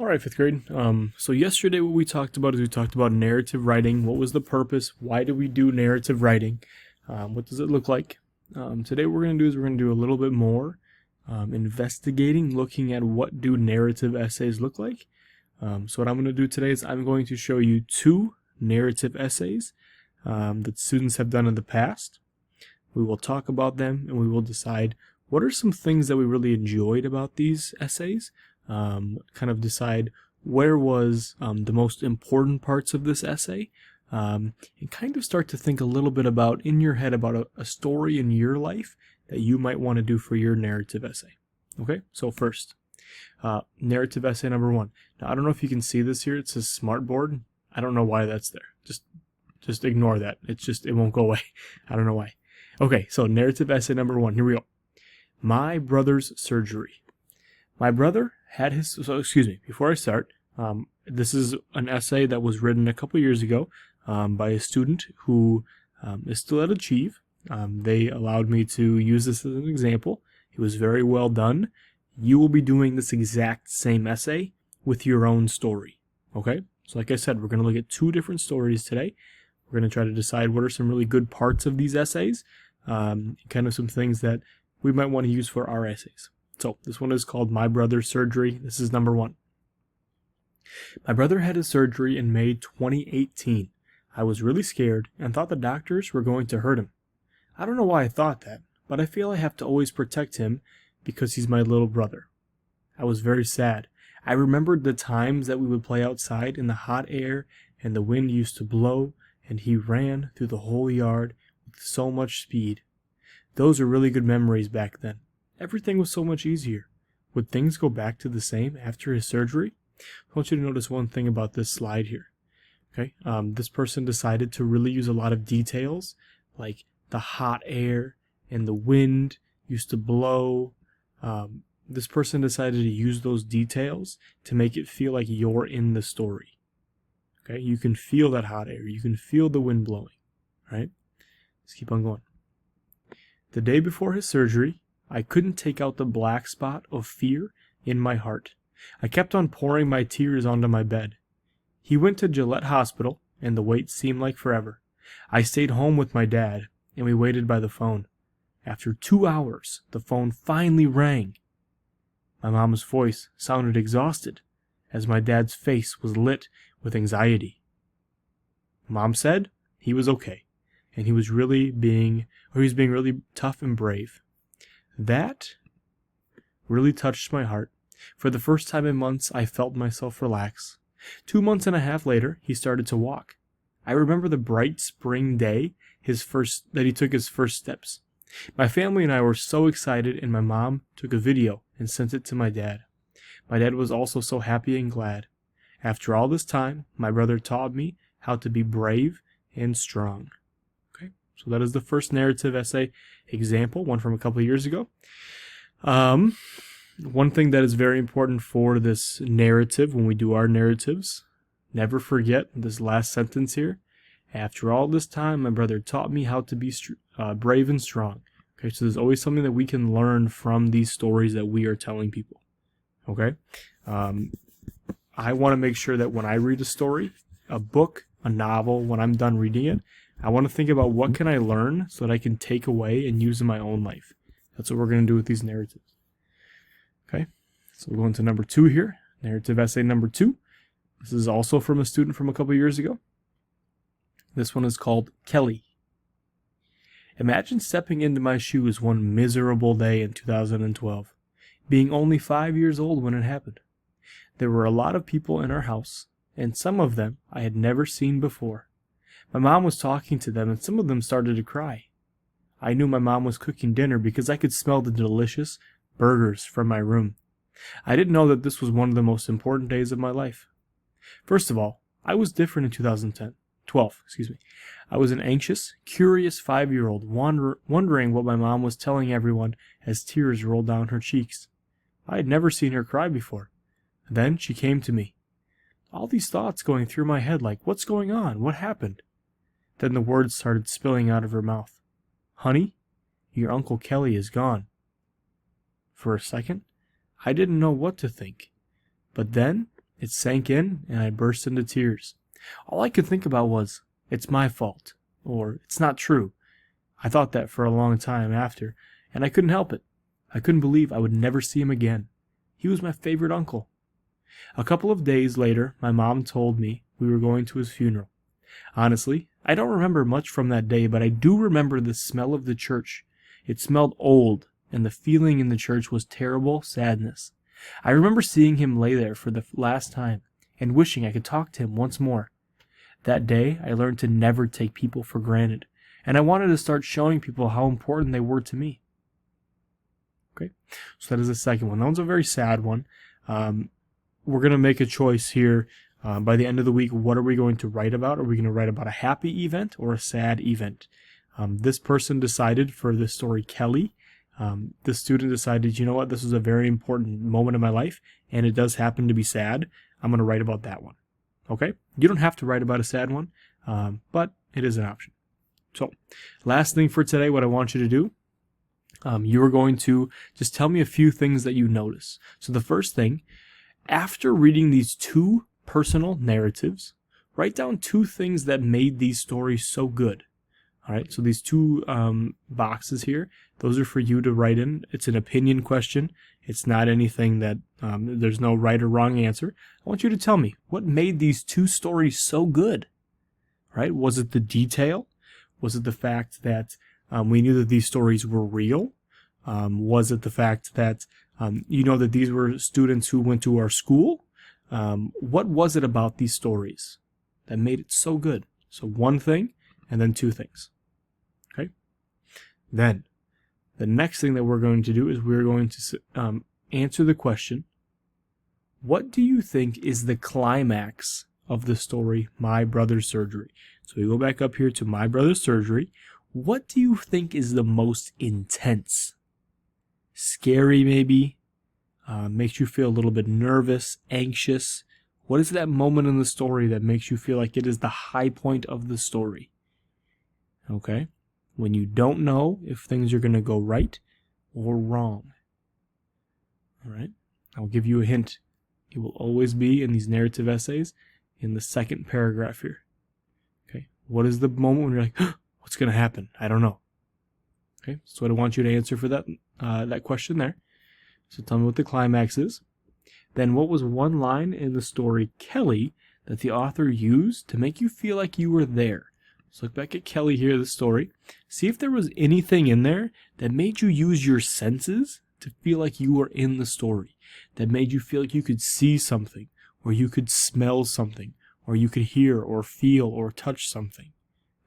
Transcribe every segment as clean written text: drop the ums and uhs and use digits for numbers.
All right, fifth grade. So yesterday what we talked about is we talked about narrative writing. What was the purpose? Why do we do narrative writing? What does it look like? Today what we're going to do is we're going to do a little bit more investigating, looking at what do narrative essays look like. So what I'm going to do today is I'm going to show you two narrative essays that students have done in the past. We will talk about them and we will decide what are some things that we really enjoyed about these essays. Kind of decide where was the most important parts of this essay, and kind of start to think a little bit about in your head about a story in your life that you might want to do for your narrative essay. Okay, so first, narrative essay number one. Now I don't know if you can see this here. It says Smartboard. I don't know why that's there. Just ignore that. It won't go away. I don't know why. Okay, so narrative essay number one. Here we go. My brother's surgery. My brother had his, before I start, this is an essay that was written a couple years ago by a student who is still at Achieve. They allowed me to use this as an example. It was very well done. You will be doing this exact same essay with your own story. Okay? So like I said, we're going to look at two different stories today. We're going to try to decide what are some really good parts of these essays, kind of some things that we might want to use for our essays. So this one is called My Brother's Surgery. This is number one. My brother had his surgery in May 2018. I was really scared and thought the doctors were going to hurt him. I don't know why I thought that, but I feel I have to always protect him because he's my little brother. I was very sad. I remembered the times that we would play outside in the hot air and the wind used to blow and he ran through the whole yard with so much speed. Those are really good memories back then. Everything was so much easier. Would things go back to the same after his surgery? I want you to notice one thing about this slide here. Okay, this person decided to really use a lot of details, like the hot air and the wind used to blow. This person decided to use those details to make it feel like you're in the story. Okay, you can feel that hot air. You can feel the wind blowing. Right? Let's keep on going. The day before his surgery, I couldn't take out the black spot of fear in my heart. I kept on pouring my tears onto my bed. He went to Gillette Hospital, and the wait seemed like forever. I stayed home with my dad, and we waited by the phone. After 2 hours, the phone finally rang. My mom's voice sounded exhausted, as my dad's face was lit with anxiety. Mom said he was okay, and he was being really tough and brave. That really touched my heart. For the first time in months, I felt myself relax. 2 months and a half later, he started to walk. I remember the bright spring day that he took his first steps. My family and I were so excited, and my mom took a video and sent it to my dad. My dad was also so happy and glad. After all this time, my brother taught me how to be brave and strong. So that is the first narrative essay example, one from a couple of years ago. One thing that is very important for this narrative when we do our narratives, never forget this last sentence here. After all this time, my brother taught me how to be brave and strong. Okay, so there's always something that we can learn from these stories that we are telling people. Okay, I want to make sure that when I read a story, a book, a novel, when I'm done reading it, I want to think about what can I learn so that I can take away and use in my own life. That's what we're going to do with these narratives. Okay, so we're going to number two here. Narrative essay number two. This is also from a student from a couple years ago. This one is called Kelly. Imagine stepping into my shoes one miserable day in 2012, being only 5 years old when it happened. There were a lot of people in our house, and some of them I had never seen before. My mom was talking to them, and some of them started to cry. I knew my mom was cooking dinner because I could smell the delicious burgers from my room. I didn't know that this was one of the most important days of my life. First of all, I was different in 2012. I was an anxious, curious 5-year-old wondering what my mom was telling everyone as tears rolled down her cheeks. I had never seen her cry before. Then she came to me. All these thoughts going through my head like, what's going on? What happened? Then the words started spilling out of her mouth. Honey, your Uncle Kelly is gone. For a second, I didn't know what to think. But then It sank in, and I burst into tears. All I could think about was, it's my fault, or it's not true. I thought that for a long time after, and I couldn't help it. I couldn't believe I would never see him again. He was my favorite uncle. A couple of days later, my mom told me we were going to his funeral. Honestly, I don't remember much from that day, but I do remember the smell of the church. It smelled old, and the feeling in the church was terrible sadness. I remember seeing him lay there for the last time, and wishing I could talk to him once more. That day, I learned to never take people for granted, and I wanted to start showing people how important they were to me. Okay, so that is the second one. That one's a very sad one. We're going to make a choice here by the end of the week. What are we going to write about? Are we going to write about a happy event or a sad event? This person decided for the story Kelly. The student decided, you know what, this was a very important moment in my life, and it does happen to be sad. I'm going to write about that one. Okay? You don't have to write about a sad one, but it is an option. So, last thing for today, what I want you to do, you are going to just tell me a few things that you notice. So the first thing, after reading these two personal narratives, write down two things that made these stories so good. All right, so these two boxes here, those are for you to write in. It's an opinion question. It's not anything that, there's no right or wrong answer. I want you to tell me, what made these two stories so good? All right, was it the detail? Was it the fact that we knew that these stories were real? Was it the fact that you know that these were students who went to our school? What was it about these stories that made it so good? So one thing, and then two things. Okay? Then, the next thing that we're going to do is we're going to answer the question, what do you think is the climax of the story, My Brother's Surgery? So we go back up here to My Brother's Surgery. What do you think is the most intense? Scary, maybe? Makes you feel a little bit nervous, anxious? What is that moment in the story that makes you feel like it is the high point of the story? Okay? When you don't know if things are going to go right or wrong. All right? I'll give you a hint. It will always be in these narrative essays in the second paragraph here. Okay? What is the moment when you're like, what's going to happen? I don't know. Okay? So what I want you to answer for that question there. So tell me what the climax is. Then what was one line in the story Kelly that the author used to make you feel like you were there? So look back at Kelly here, the story. See if there was anything in there that made you use your senses to feel like you were in the story. That made you feel like you could see something, or you could smell something, or you could hear or feel or touch something.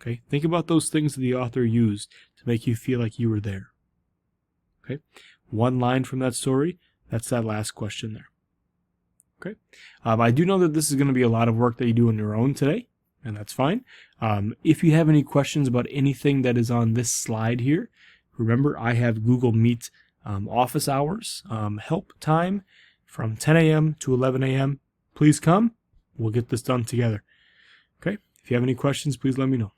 Okay? Think about those things that the author used to make you feel like you were there. Okay? One line from that story, that's that last question there. Okay? I do know that this is going to be a lot of work that you do on your own today, and that's fine. If you have any questions about anything that is on this slide here, remember I have Google Meet office hours, help time from 10 a.m. to 11 a.m. Please come. We'll get this done together. Okay? If you have any questions, please let me know.